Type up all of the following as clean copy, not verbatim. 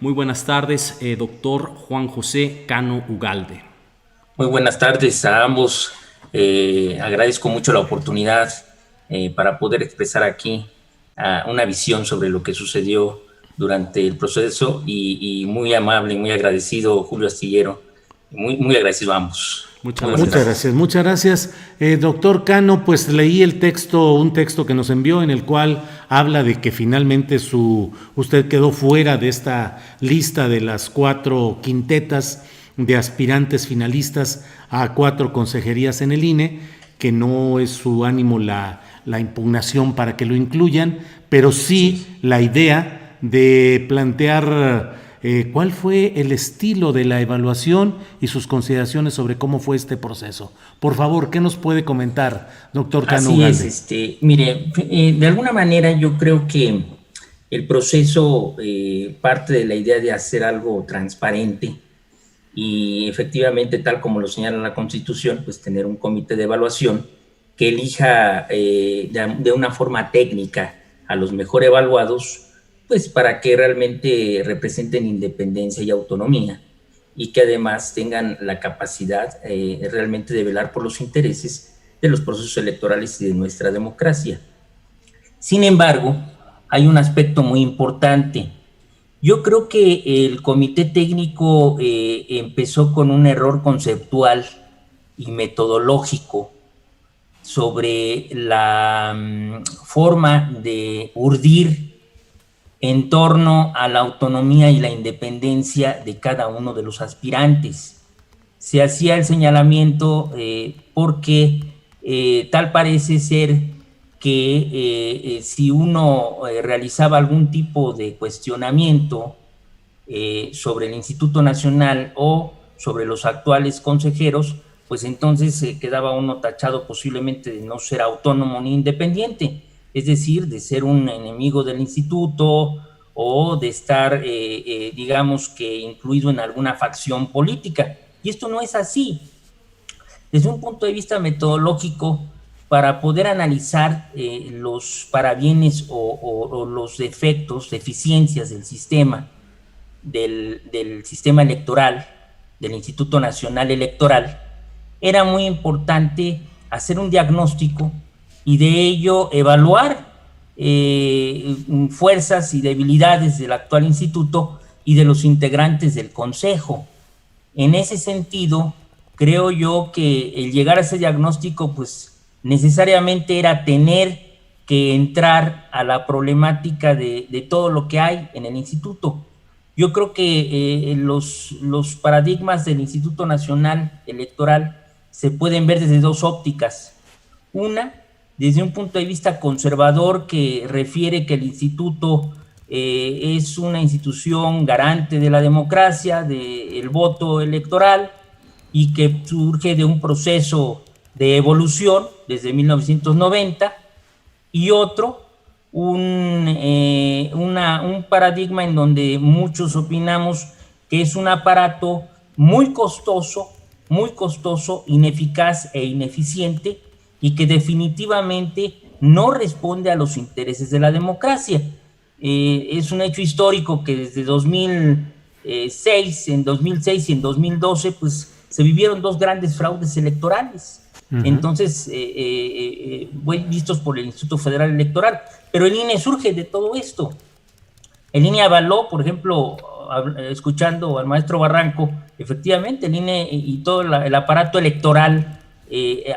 Muy buenas tardes, doctor Juan José Cano Ugalde. Muy buenas tardes a ambos. Agradezco mucho la oportunidad para poder expresar aquí una visión sobre lo que sucedió durante el proceso y muy amable y muy agradecido, Julio Astillero. Muy agradecido a ambos. Muchas Muy buenas gracias. Muchas tardes. gracias, muchas gracias. Doctor Cano, pues leí el texto, un texto que nos envió en el cual habla de que finalmente usted quedó fuera de esta lista de las 4 quintetas de aspirantes finalistas a 4 consejerías en el INE, que no es su ánimo la impugnación para que lo incluyan, pero Sí. sí la idea de plantear cuál fue el estilo de la evaluación y sus consideraciones sobre cómo fue este proceso. Por favor, ¿qué nos puede comentar, doctor Cano Así es, Ugalde? mire, de alguna manera yo creo que el proceso parte de la idea de hacer algo transparente y efectivamente, tal como lo señala la Constitución, pues tener un comité de evaluación que elija de una forma técnica a los mejor evaluados, pues para que realmente representen independencia y autonomía y que además tengan la capacidad realmente de velar por los intereses de los procesos electorales y de nuestra democracia. Sin embargo, hay un aspecto muy importante. Yo creo que el comité técnico empezó con un error conceptual y metodológico sobre la forma de urdir en torno a la autonomía y la independencia de cada uno de los aspirantes. Se hacía el señalamiento porque tal parece ser que si uno realizaba algún tipo de cuestionamiento sobre el Instituto Nacional o sobre los actuales consejeros, pues entonces quedaba uno tachado posiblemente de no ser autónomo ni independiente, es decir, de ser un enemigo del instituto o de estar, digamos que, incluido en alguna facción política. Y esto no es así. Desde un punto de vista metodológico, para poder analizar los parabienes o los defectos, deficiencias del sistema electoral, del Instituto Nacional Electoral, era muy importante hacer un diagnóstico y de ello evaluar fuerzas y debilidades del actual instituto y de los integrantes del Consejo. En ese sentido, creo yo que el llegar a ese diagnóstico, pues necesariamente era tener que entrar a la problemática de todo lo que hay en el instituto. Yo creo que los paradigmas del Instituto Nacional Electoral se pueden ver desde dos ópticas. Una, desde un punto de vista conservador, que refiere que el instituto es una institución garante de la democracia, del voto electoral, y que surge de un proceso de evolución desde 1990, y otro, un paradigma en donde muchos opinamos que es un aparato muy costoso, ineficaz e ineficiente, y que definitivamente no responde a los intereses de la democracia. Es un hecho histórico que desde 2006, en 2006 y en 2012, pues se vivieron dos grandes fraudes electorales. Entonces, vistos por el Instituto Federal Electoral. Pero el INE surge de todo esto. El INE avaló, por ejemplo, escuchando al maestro Barranco, efectivamente el INE y todo el aparato electoral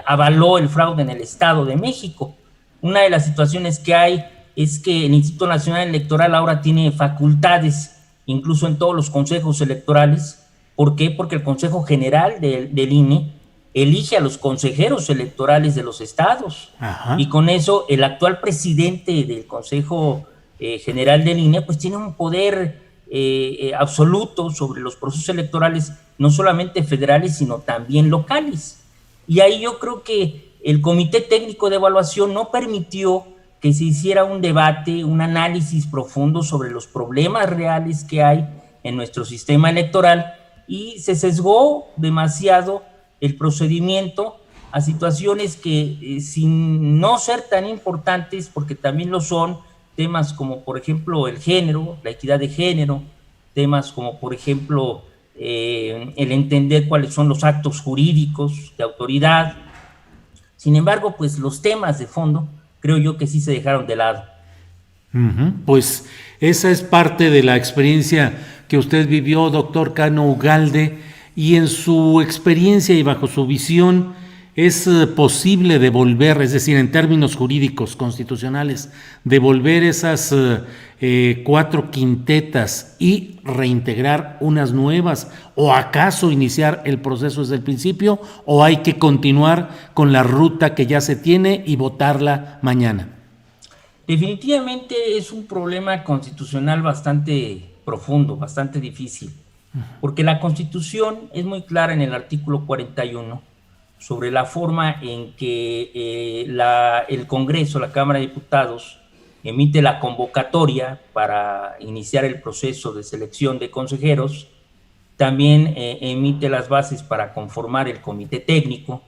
avaló el fraude en el Estado de México. Una de las situaciones que hay es que el Instituto Nacional Electoral ahora tiene facultades, incluso en todos los consejos electorales. ¿Por qué? Porque el Consejo General del INE elige a los consejeros electorales de los estados. Ajá. Y con eso el actual presidente del Consejo General del INE pues tiene un poder absoluto sobre los procesos electorales, no solamente federales, sino también locales. Y ahí yo creo que el Comité Técnico de Evaluación no permitió que se hiciera un debate, un análisis profundo sobre los problemas reales que hay en nuestro sistema electoral, y se sesgó demasiado el procedimiento a situaciones que, sin no ser tan importantes, porque también lo son, temas como por ejemplo el género, la equidad de género, temas como, por ejemplo, el entender cuáles son los actos jurídicos de autoridad. Sin embargo, pues los temas de fondo creo yo que sí se dejaron de lado. Pues esa es parte de la experiencia que usted vivió, doctor Cano Ugalde, y en su experiencia y bajo su visión, ¿es posible devolver, es decir, en términos jurídicos constitucionales, devolver esas 4 quintetas y reintegrar unas nuevas, o acaso iniciar el proceso desde el principio, o hay que continuar con la ruta que ya se tiene y votarla mañana? Definitivamente es un problema constitucional bastante profundo, bastante difícil, porque la Constitución es muy clara en el artículo 41 sobre la forma en que el Congreso, la Cámara de Diputados, emite la convocatoria para iniciar el proceso de selección de consejeros, también emite las bases para conformar el comité técnico,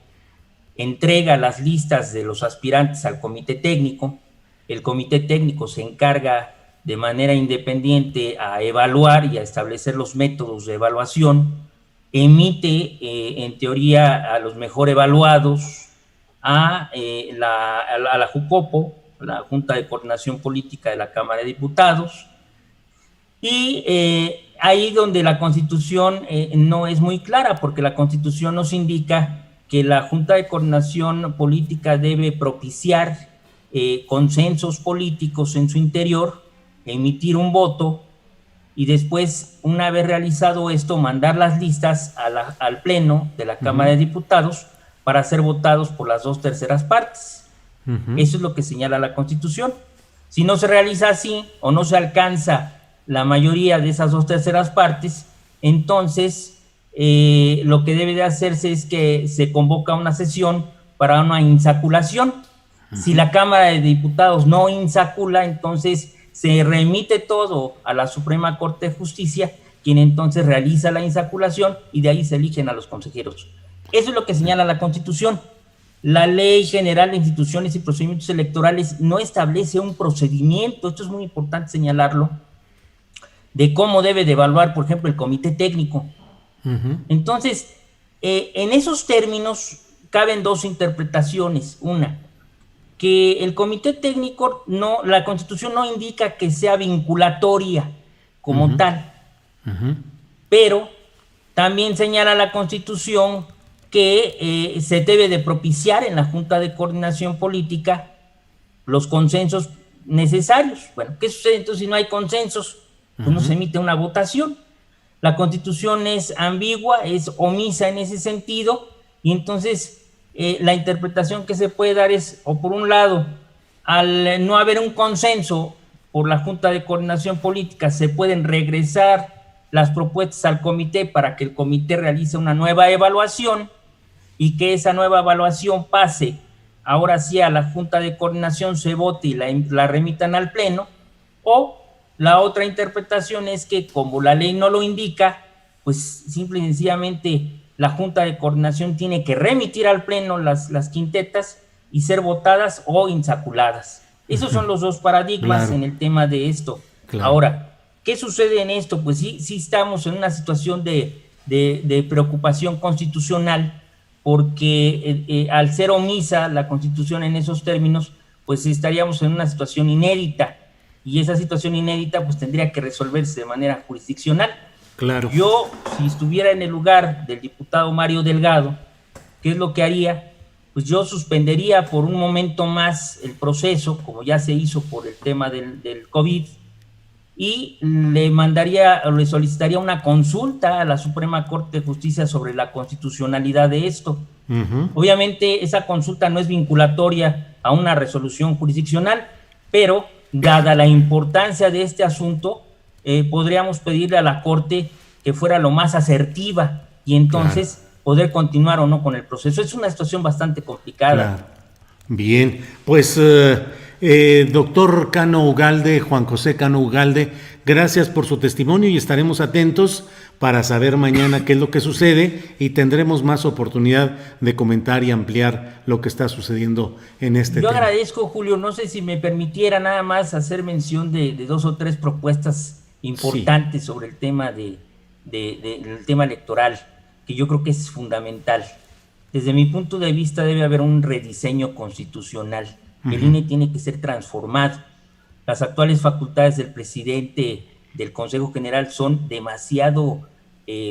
entrega las listas de los aspirantes al comité técnico. El comité técnico se encarga de manera independiente a evaluar y a establecer los métodos de evaluación, emite en teoría a los mejor evaluados a la JUCOPO, la Junta de Coordinación Política de la Cámara de Diputados, y ahí donde la Constitución no es muy clara, porque la Constitución nos indica que la Junta de Coordinación Política debe propiciar consensos políticos en su interior, emitir un voto y después, una vez realizado esto, mandar las listas al Pleno de la Cámara de Diputados para ser votados por las 2/3 partes. Eso es lo que señala la Constitución. Si no se realiza así o no se alcanza la mayoría de esas 2/3 partes, entonces lo que debe de hacerse es que se convoca una sesión para una insaculación. Si la Cámara de Diputados no insacula, entonces se remite todo a la Suprema Corte de Justicia, quien entonces realiza la insaculación y de ahí se eligen a los consejeros. Eso es lo que señala la Constitución. La Ley General de Instituciones y Procedimientos Electorales no establece un procedimiento, esto es muy importante señalarlo, de cómo debe de evaluar, por ejemplo, el comité técnico. Entonces, en esos términos caben 2 interpretaciones. Una, que el comité técnico, la Constitución no indica que sea vinculatoria como tal, pero también señala la Constitución que se debe de propiciar en la Junta de Coordinación Política los consensos necesarios. Bueno, ¿qué sucede entonces si no hay consensos? Pues no se emite una votación. La Constitución es ambigua, es omisa en ese sentido, y entonces la interpretación que se puede dar es, o por un lado, al no haber un consenso por la Junta de Coordinación Política, se pueden regresar las propuestas al comité para que el comité realice una nueva evaluación y que esa nueva evaluación pase ahora sí a la Junta de Coordinación, se vote y la remitan al Pleno. O la otra interpretación es que, como la ley no lo indica, pues simple y sencillamente la Junta de Coordinación tiene que remitir al Pleno las quintetas y ser votadas o insaculadas. Esos son los 2 paradigmas en el tema de esto. Ahora, ¿qué sucede en esto? Pues sí estamos en una situación de preocupación constitucional, porque al ser omisa la Constitución en esos términos, pues estaríamos en una situación inédita, y esa situación inédita pues tendría que resolverse de manera jurisdiccional. Claro. Yo, si estuviera en el lugar del diputado Mario Delgado, ¿qué es lo que haría? Pues yo suspendería por un momento más el proceso, como ya se hizo por el tema del COVID, y le solicitaría una consulta a la Suprema Corte de Justicia sobre la constitucionalidad de esto. Obviamente esa consulta no es vinculatoria a una resolución jurisdiccional, pero dada la importancia de este asunto, podríamos pedirle a la Corte que fuera lo más asertiva y entonces poder continuar o no con el proceso. Es una situación bastante complicada. Bien, pues doctor Cano Ugalde, Juan José Cano Ugalde, gracias por su testimonio y estaremos atentos para saber mañana qué es lo que sucede y tendremos más oportunidad de comentar y ampliar lo que está sucediendo en este tema. Yo agradezco, Julio, no sé si me permitiera nada más hacer mención de 2 o 3 propuestas importantes sobre el tema del tema electoral, que yo creo que es fundamental. Desde mi punto de vista debe haber un rediseño constitucional. El INE tiene que ser transformado. Las actuales facultades del presidente del Consejo General son demasiado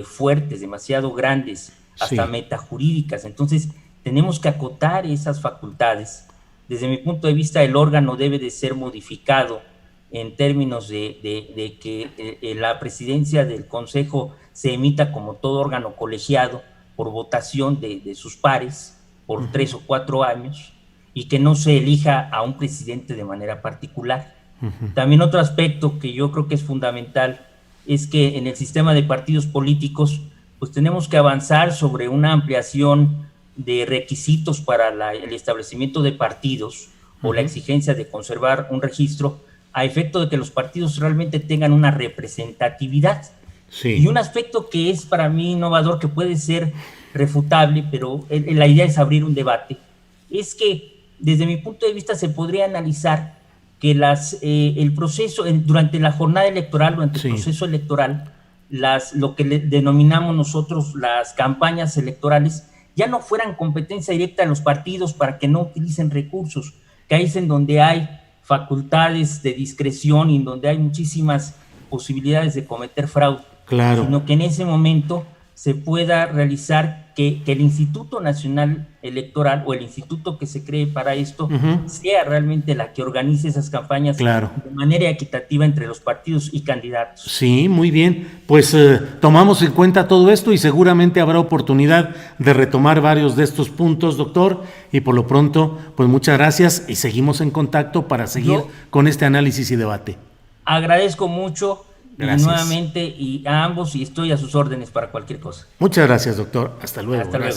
fuertes, demasiado grandes, hasta metajurídicas. Entonces tenemos que acotar esas facultades. Desde mi punto de vista, el órgano debe de ser modificado en términos de que la presidencia del Consejo se emita como todo órgano colegiado por votación de sus pares por 3 o 4 años, y que no se elija a un presidente de manera particular. También otro aspecto que yo creo que es fundamental es que en el sistema de partidos políticos pues tenemos que avanzar sobre una ampliación de requisitos para el establecimiento de partidos o la exigencia de conservar un registro a efecto de que los partidos realmente tengan una representatividad. Y un aspecto que es para mí innovador, que puede ser refutable, pero la idea es abrir un debate, es que desde mi punto de vista se podría analizar que el proceso, durante la jornada electoral, durante el proceso electoral, lo que denominamos nosotros las campañas electorales, ya no fueran competencia directa de los partidos para que no utilicen recursos, que ahí es en donde hay facultades de discreción y en donde hay muchísimas posibilidades de cometer fraude, sino que en ese momento se pueda realizar que el Instituto Nacional Electoral o el instituto que se cree para esto sea realmente la que organice esas campañas de manera equitativa entre los partidos y candidatos. Sí, muy bien. Pues tomamos en cuenta todo esto y seguramente habrá oportunidad de retomar varios de estos puntos, doctor, y por lo pronto, pues muchas gracias y seguimos en contacto para seguir con este análisis y debate. Agradezco mucho. Gracias. Y nuevamente a ambos, y estoy a sus órdenes para cualquier cosa. Muchas gracias, doctor. Hasta luego. Hasta luego.